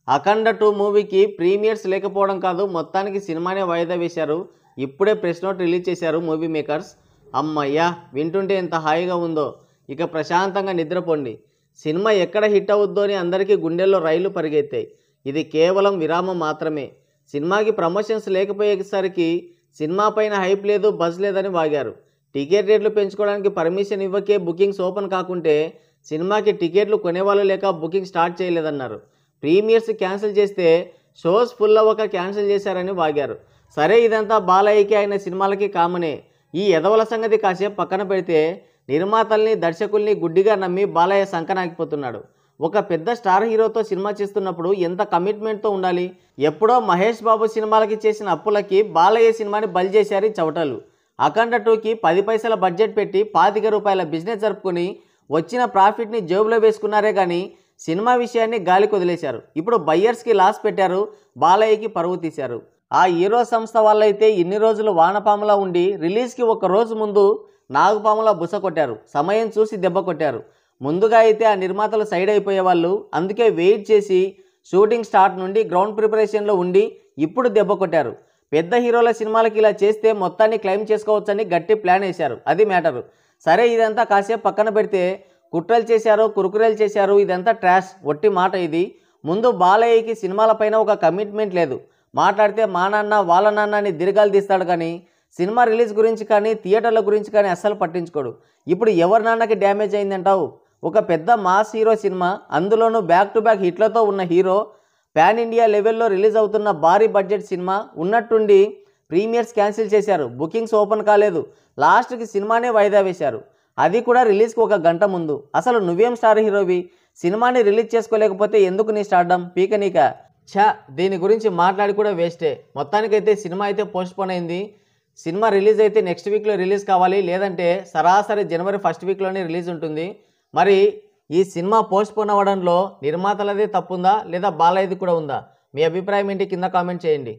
అఖండ 2 మూవీకి ప్రీమియర్స్ లేకపోవడం కాదు, మొత్తానికి సినిమానే వాయిదా వేశారు. ఇప్పుడే ప్రెస్ నోట్ రిలీజ్ చేశారు మూవీ మేకర్స్. అమ్మయ్యా, వింటుంటే ఎంత హాయిగా ఉందో. ఇక ప్రశాంతంగా నిద్రపోండి. సినిమా ఎక్కడ హిట్ అవుద్దో అని అందరికీ గుండెల్లో రైళ్లు పరిగెత్తాయి. ఇది కేవలం విరామం మాత్రమే. సినిమాకి ప్రమోషన్స్ లేకపోయేసరికి సినిమా పైన హైప్ లేదు, బజ్ లేదని వాగారు. టికెట్ రేట్లు పెంచుకోవడానికి పర్మిషన్ ఇవ్వకే బుకింగ్స్ ఓపెన్ కాకుంటే సినిమాకి టికెట్లు కొనేవాళ్ళు లేక బుకింగ్ స్టార్ట్ చేయలేదన్నారు. ప్రీమియర్స్ క్యాన్సిల్ చేస్తే షోస్ ఫుల్ అవ్వక క్యాన్సిల్ చేశారని వాగారు. సరే, ఇదంతా బాలయ్యకి అయిన సినిమాలకి కామనే. ఈ ఎదవల సంగతి కాసేపు పక్కన పెడితే నిర్మాతల్ని, దర్శకుల్ని గుడ్డిగా నమ్మి బాలయ్య సంకనాకిపోతున్నాడు. ఒక పెద్ద స్టార్ హీరోతో సినిమా చేస్తున్నప్పుడు ఎంత కమిట్మెంట్తో ఉండాలి. ఎప్పుడో మహేష్ బాబు సినిమాలకి చేసిన అప్పులకి బాలయ్య సినిమాని బలి చేశారు చవటలు. అఖండ 2కి 10 పైసల బడ్జెట్ పెట్టి ₹25 బిజినెస్ జరుపుకొని వచ్చిన ప్రాఫిట్ని జేబులో వేసుకున్నారే కానీ సినిమా విషయాన్ని గాలికి వదిలేశారు. ఇప్పుడు బయ్యర్స్కి లాస్ పెట్టారు, బాలయ్యకి పరువు తీశారు. ఆ హీరో సంస్థ వాళ్ళైతే ఇన్ని రోజులు వానపాములా ఉండి రిలీజ్కి ఒక రోజు ముందు నాగుపాములా బుస కొట్టారు. సమయం చూసి దెబ్బ కొట్టారు. ముందుగా అయితే ఆ నిర్మాతలు సైడ్ అయిపోయేవాళ్ళు. అందుకే వెయిట్ చేసి షూటింగ్ స్టార్ట్ నుండి గ్రౌండ్ ప్రిపరేషన్లో ఉండి ఇప్పుడు దెబ్బ కొట్టారు. పెద్ద హీరోల సినిమాలకి ఇలా చేస్తే మొత్తాన్ని క్లెయిమ్ చేసుకోవచ్చని గట్టి ప్లాన్ వేశారు. అది మ్యాటరు. సరే, ఇదంతా కాసేపు పక్కన పెడితే కుట్రలు చేశారు, కురుకురేలు చేశారు, ఇదంతా ట్రాష్, ఒట్టి మాట ఇది. ముందు బాలయ్యకి సినిమాలపైన ఒక కమిట్మెంట్ లేదు. మాట్లాడితే మా నాన్న వాళ్ళ నాన్న అని దీర్ఘాలు తీస్తాడు కానీ సినిమా రిలీజ్ గురించి కానీ థియేటర్ల గురించి కానీ అస్సలు పట్టించుకోడు. ఇప్పుడు ఎవరి నాన్నకి డ్యామేజ్ అయిందంటావు? ఒక పెద్ద మాస్ హీరో సినిమా, అందులోనూ బ్యాక్ టు బ్యాక్ హిట్లతో ఉన్న హీరో, పాన్ ఇండియా లెవెల్లో రిలీజ్ అవుతున్న భారీ బడ్జెట్ సినిమా ఉన్నట్టుండి ప్రీమియర్స్ క్యాన్సిల్ చేశారు. బుకింగ్స్ ఓపెన్ కాలేదు. లాస్ట్కి సినిమానే వాయిదా వేశారు. అది కూడా రిలీజ్కి ఒక గంట ముందు. అసలు నువ్వేం స్టార్ హీరోవి? సినిమాని రిలీజ్ చేసుకోలేకపోతే ఎందుకు నీ స్టార్డం? పీకనీక. దీని గురించి మాట్లాడి కూడా వేస్టే. మొత్తానికైతే సినిమా అయితే పోస్ట్పోన్ అయింది. సినిమా రిలీజ్ అయితే నెక్స్ట్ వీక్లో రిలీజ్ కావాలి, లేదంటే సరాసరి జనవరి 1st వీక్లోనే రిలీజ్ ఉంటుంది. మరి ఈ సినిమా పోస్ట్పోన్ అవ్వడంలో నిర్మాతలదే తప్పుందా లేదా బాలయ్యది కూడా ఉందా? మీ అభిప్రాయం ఏంటి? కింద కామెంట్ చేయండి.